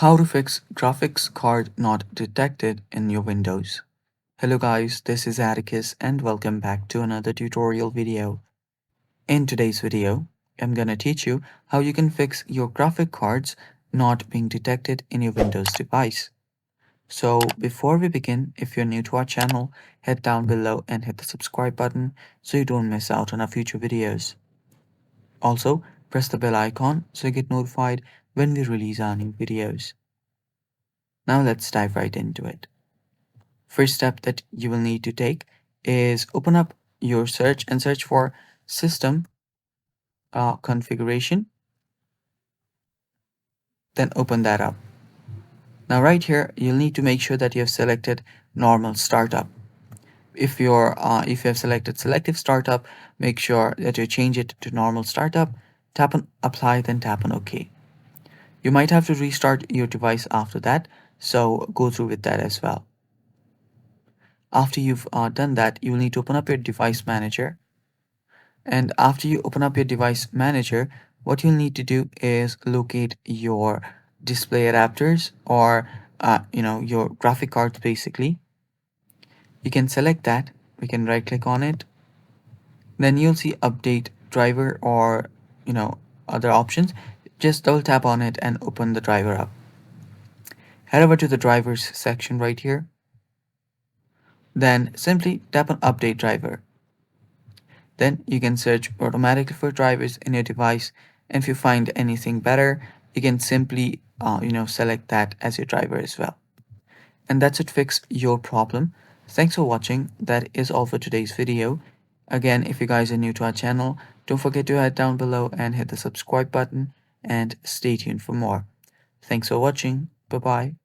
How to fix graphics card not detected in your Windows. Hello guys, this is Atticus and welcome back to another tutorial video. In today's video, I'm gonna teach you how you can fix your graphic cards not being detected in your Windows device. So before we begin, if you're new to our channel, head down below and hit the subscribe button so you don't miss out on our future videos. Also, press the bell icon so you get notified when we release our new videos. Now let's dive right into it. First step that you will need to take is open up your search and search for system configuration. Then open that up. Now right here, you'll need to make sure that you have selected normal startup. If you have selected selective startup, make sure that you change it to normal startup. Tap on apply, then tap on OK. You might have to restart your device after that, so go through with that as well. After you've done that, you will need to open up your device manager. And after you open up your device manager, what you'll need to do is locate your display adapters or your graphic cards basically. You can select that. We can right click on it. Then you'll see update driver or other options. Just double tap on it and open the driver up. Head over to the drivers section right here. Then simply tap on update driver. Then you can search automatically for drivers in your device, and if you find anything better, you can simply select that as your driver as well. And that's it, fix your problem. Thanks for watching. That is all for today's video. Again, if you guys are new to our channel, don't forget to head down below and hit the subscribe button and stay tuned for more. Thanks for watching. Bye bye.